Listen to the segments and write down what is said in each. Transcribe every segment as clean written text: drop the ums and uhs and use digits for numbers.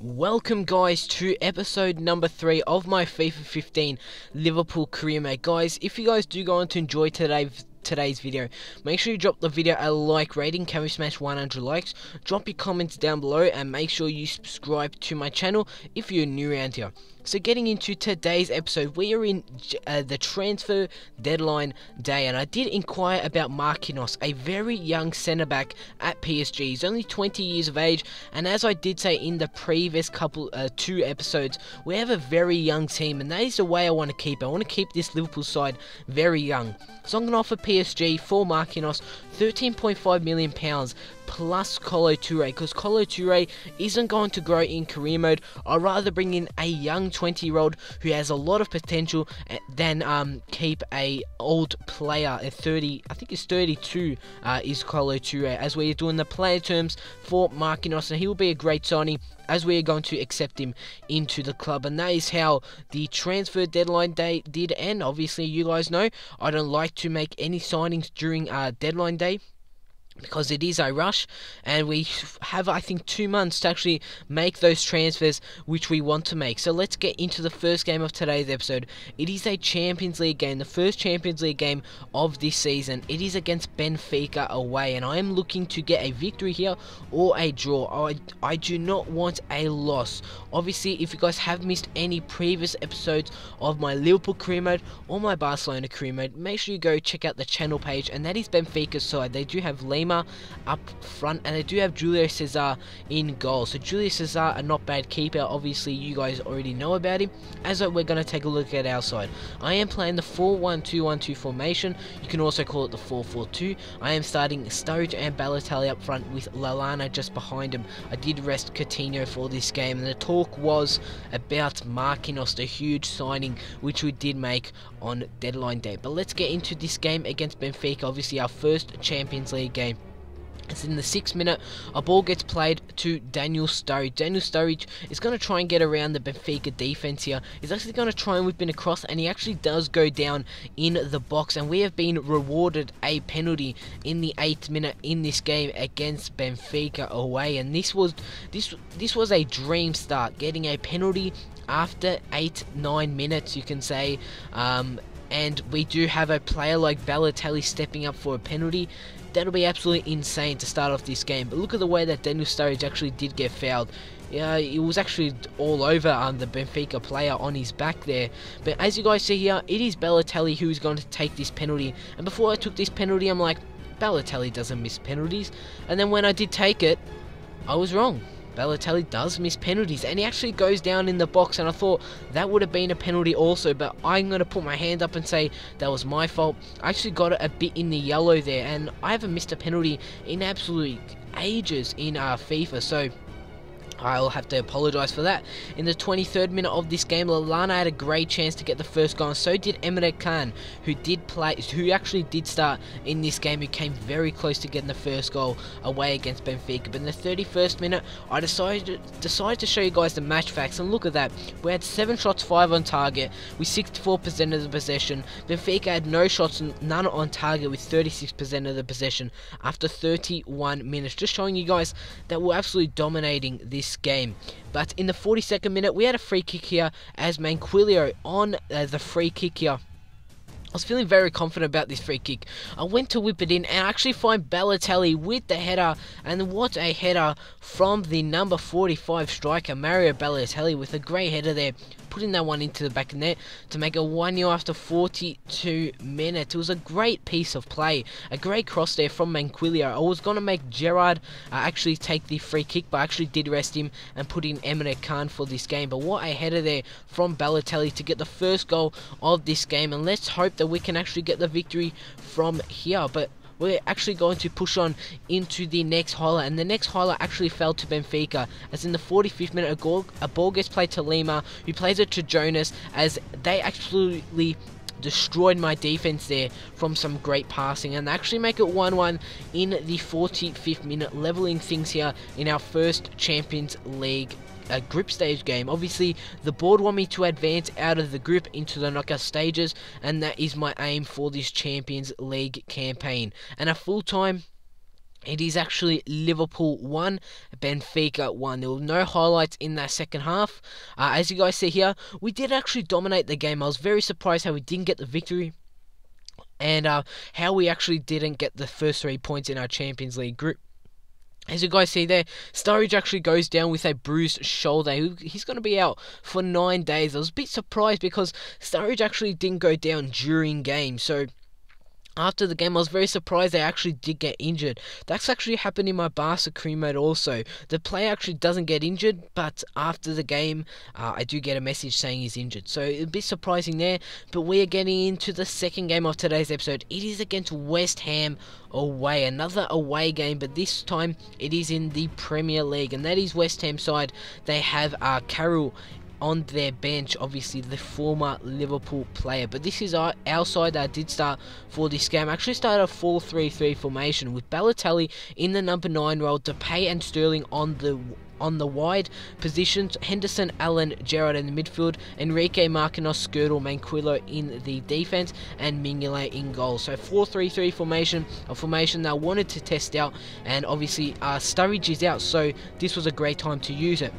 Welcome guys to episode number 3 of my FIFA 15 Liverpool career mode. Guys, if you guys do go on to enjoy today's video, make sure you drop the video a like rating. Can we smash 100 likes? Drop your comments down below and make sure you subscribe to my channel if you're new around here. So getting into today's episode, we are in the transfer deadline day, and I did inquire about Marquinhos, a very young centre back at PSG. He's only 20 years of age, and as I did say in the previous two episodes, we have a very young team, and that is the way I want to keep it. I want to keep this Liverpool side very young. So I'm going to offer PSG for Marquinhos £13.5 million plus Kolo Touré, because Kolo Touré isn't going to grow in career mode. I'd rather bring in a young 20-year-old who has a lot of potential than keep a old player at 30. I think it's 32 is Kolo Touré, as we're doing the player terms for Marquinhos, and he will be a great signing as we are going to accept him into the club. And that is how the transfer deadline day did end. Obviously, you guys know I don't like to make any signings during deadline day, because it is a rush, and we have, I think, 2 months to actually make those transfers which we want to make. So let's get into the first game of today's episode. It is a Champions League game, the first Champions League game of this season. It is against Benfica away, and I am looking to get a victory here or a draw. I do not want a loss. Obviously, if you guys have missed any previous episodes of my Liverpool career mode or my Barcelona career mode, make sure you go check out the channel page, and that is Benfica's side. They do have Lima up front, and they do have Julio Cesar in goal. So Julio Cesar, a not bad keeper. Obviously you guys already know about him. As we're going to take a look at our side, I am playing the 4-1-2-1-2 formation. You can also call it the 4-4-2. I am starting Sturridge and Balotelli up front with Lallana just behind him. I did rest Coutinho for this game, and the talk was about Marquinhos, the huge signing which we did make on deadline day. But let's get into this game against Benfica, obviously our first Champions League game. It's in the 6th minute, a ball gets played to Daniel Sturridge. Daniel Sturridge is going to try and get around the Benfica defense here. He's actually going to try and whip in across, and he actually does go down in the box, and we have been rewarded a penalty in the 8th minute in this game against Benfica away, and this was a dream start, getting a penalty after 8-9 minutes, you can say. And we do have a player like Balotelli stepping up for a penalty. That'll be absolutely insane to start off this game. But look at the way that Daniel Sturridge actually did get fouled. Yeah, it was actually all over the Benfica player on his back there. But as you guys see here, it is Balotelli who is going to take this penalty. And before I took this penalty, I'm like, Balotelli doesn't miss penalties. And then when I did take it, I was wrong. Balotelli does miss penalties, and he actually goes down in the box, and I thought that would have been a penalty also, but I'm going to put my hand up and say that was my fault. I actually got it a bit in the yellow there, and I haven't missed a penalty in absolutely ages in FIFA, so I'll have to apologise for that. In the 23rd minute of this game, Lallana had a great chance to get the first goal, and so did Emre Can, who actually did start in this game, who came very close to getting the first goal away against Benfica. But in the 31st minute, I decided to show you guys the match facts, and look at that. We had 7 shots, 5 on target, with 64% of the possession. Benfica had no shots, none on target, with 36% of the possession after 31 minutes. Just showing you guys that we're absolutely dominating this game. But in the 42nd minute, we had a free kick here as Manquillo on the free kick here. I was feeling very confident about this free kick. I went to whip it in, and I actually find Balotelli with the header, and what a header from the number 45 striker, Mario Balotelli, with a great header there, putting that one into the back of the net to make it 1-0 after 42 minutes. It was a great piece of play, a great cross there from Manquillo. I was going to make Gerrard actually take the free kick, but I actually did rest him and put in Emre Can for this game. But what a header there from Balotelli to get the first goal of this game, and let's hope that we can actually get the victory from here. But we're actually going to push on into the next highlight, and the next highlight actually fell to Benfica, as in the 45th minute a ball gets played to Lima, who plays it to Jonas, as they absolutely destroyed my defense there from some great passing, and they actually make it 1-1 in the 45th minute, leveling things here in our first Champions League group stage game. Obviously, the board want me to advance out of the group into the knockout stages, and that is my aim for this Champions League campaign. And a full-time It is actually Liverpool 1, Benfica 1. There were no highlights in that second half. As you guys see here, we did actually dominate the game. I was very surprised how we didn't get the victory, and how we actually didn't get the first 3 points in our Champions League group. As you guys see there, Sturridge actually goes down with a bruised shoulder. He's going to be out for 9 days. I was a bit surprised because Sturridge actually didn't go down during game. So after the game, I was very surprised they actually did get injured. That's actually happened in my Barca cream mode also. The player actually doesn't get injured, but after the game, I do get a message saying he's injured. So a bit surprising there, but we are getting into the second game of today's episode. It is against West Ham away. Another away game, but this time it is in the Premier League, and that is West Ham side. They have Carroll on their bench, obviously the former Liverpool player. But this is our side that did start for this game. Actually started a 4-3-3 formation with Balotelli in the number 9 role, Depay and Sterling on the wide positions, Henderson, Allen, Gerrard in the midfield, Enrique, Marquinhos, Skirtle, Manquillo in the defense, and Mignolet in goal. So 4-3-3 formation, a formation that I wanted to test out, and obviously Sturridge is out, so this was a great time to use it.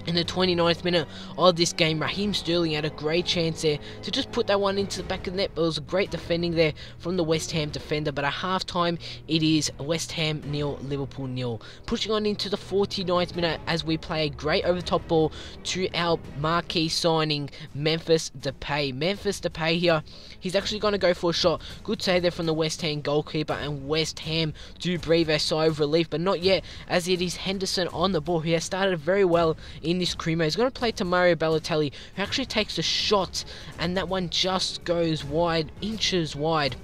In the 29th minute of this game, Raheem Sterling had a great chance there to just put that one into the back of the net, but it was a great defending there from the West Ham defender. But at half time, it is West Ham 0, Liverpool 0. Pushing on into the 49th minute as we play a great over-the-top ball to our marquee signing, Memphis Depay. Memphis Depay here, he's actually going to go for a shot. Good save there from the West Ham goalkeeper, and West Ham do breathe a sigh of relief, but not yet, as it is Henderson on the ball. He has started very well in this creamer. He's going to play to Mario Balotelli, who actually takes a shot, and that one just goes wide, inches wide.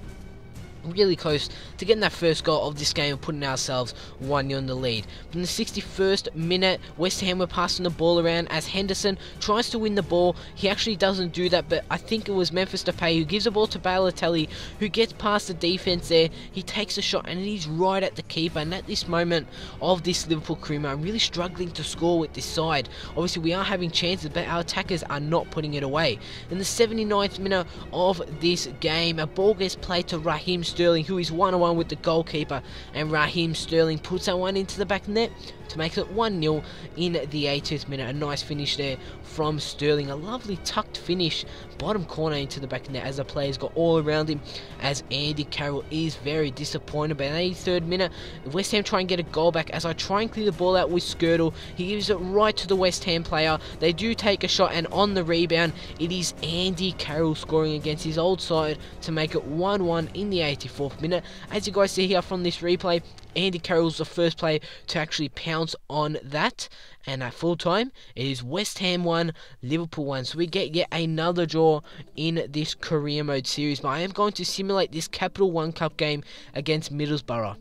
Really close to getting that first goal of this game and putting ourselves 1-0 in the lead. From the 61st minute, West Ham were passing the ball around as Henderson tries to win the ball. He actually doesn't do that, but I think it was Memphis Depay who gives the ball to Balotelli, who gets past the defense there. He takes a shot and he's right at the keeper, and at this moment of this Liverpool creamer, I'm really struggling to score with this side. Obviously we are having chances, but our attackers are not putting it away. In the 79th minute of this game, a ball gets played to Raheem Sterling, who is 1-on-1 with the goalkeeper, and Raheem Sterling puts that one into the back net to make it 1-0 in the 80th minute. A nice finish there from Sterling, a lovely tucked finish, bottom corner into the back net as the players got all around him, as Andy Carroll is very disappointed. But in the 83rd minute, West Ham try and get a goal back as I try and clear the ball out with Skirtle. He gives it right to the West Ham player. They do take a shot, and on the rebound, it is Andy Carroll scoring against his old side to make it 1-1 in the 84th minute. As you guys see here from this replay, Andy Carroll's the first player to actually pounce on that, and at full time it is West Ham 1, Liverpool 1. So we get yet another draw in this career mode series, but I am going to simulate this Capital One Cup game against Middlesbrough.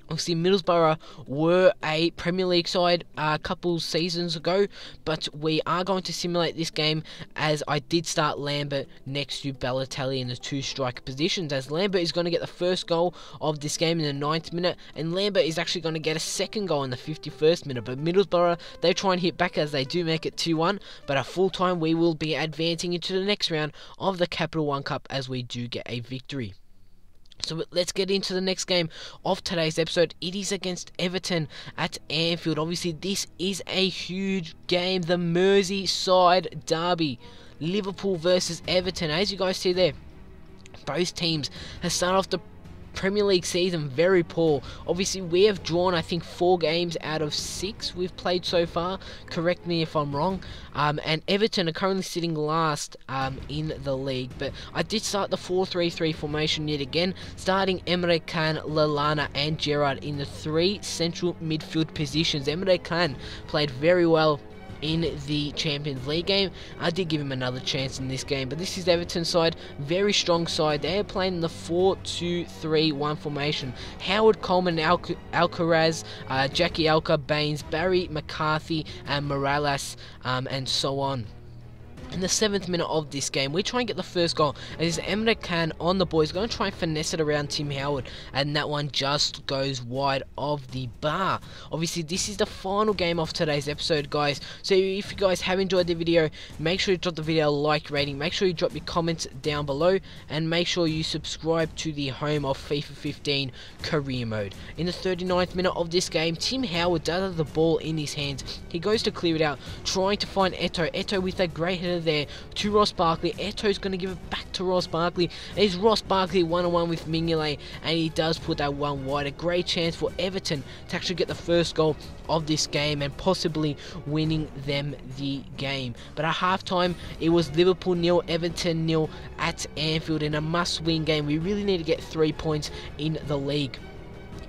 Obviously, Middlesbrough were a Premier League side a couple seasons ago, but we are going to simulate this game as I did start Lambert next to Balotelli in the 2 striker positions, as Lambert is going to get the first goal of this game in the 9th minute, and Lambert is actually going to get a second goal in the 51st minute. But Middlesbrough, they try and hit back as they do make it 2-1, but at full time we will be advancing into the next round of the Capital One Cup as we do get a victory. So let's get into the next game of today's episode. It is against Everton at Anfield. Obviously, this is a huge game, the Merseyside derby. Liverpool versus Everton. As you guys see there, both teams have started off the Premier League season very poor. Obviously, we have drawn, I think, 4 games out of 6 we've played so far. Correct me if I'm wrong. And Everton are currently sitting last in the league. But I did start the 4-3-3 formation yet again, starting Emre Can, Lallana and Gerrard in the 3 central midfield positions. Emre Can played very well in the Champions League game. I did give him another chance in this game, but this is Everton's side, very strong side. They are playing the 4-2-3-1 formation. Howard, Coleman, Alcaraz, Jackie Alka, Baines, Barry, McCarthy and Morales, and so on. In the 7th minute of this game, we try and get the first goal, as Emre Can on the boys going to try and finesse it around Tim Howard, and that one just goes wide of the bar. Obviously, this is the final game of today's episode, guys, so if you guys have enjoyed the video, make sure you drop the video a like rating, make sure you drop your comments down below, and make sure you subscribe to the home of FIFA 15 career mode. In the 39th minute of this game, Tim Howard does have the ball in his hands. He goes to clear it out, trying to find Eto with a great header there to Ross Barkley. Eto's going to give it back to Ross Barkley. It's Ross Barkley 1-on-1 with Mignolet, and he does put that one wide. A great chance for Everton to actually get the first goal of this game and possibly winning them the game. But at halftime, it was Liverpool 0, Everton 0 at Anfield in a must-win game. We really need to get 3 points in the league.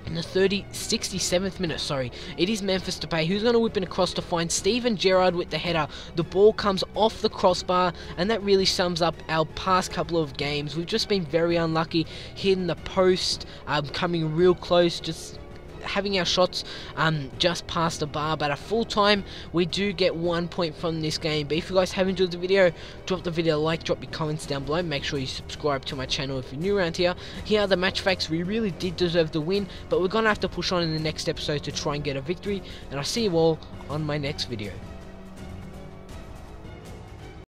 In the 67th minute, it is Memphis Depay who's going to whip it across to find Steven Gerrard with the header. The ball comes off the crossbar, and that really sums up our past couple of games. We've just been very unlucky, hitting the post, coming real close, just having our shots just past the bar. But at full time, we do get 1 point from this game. But if you guys have enjoyed the video, drop the video a like, drop your comments down below, make sure you subscribe to my channel if you're new around here. Here are the match facts. We really did deserve the win, but we're gonna have to push on in the next episode to try and get a victory, and I'll see you all on my next video.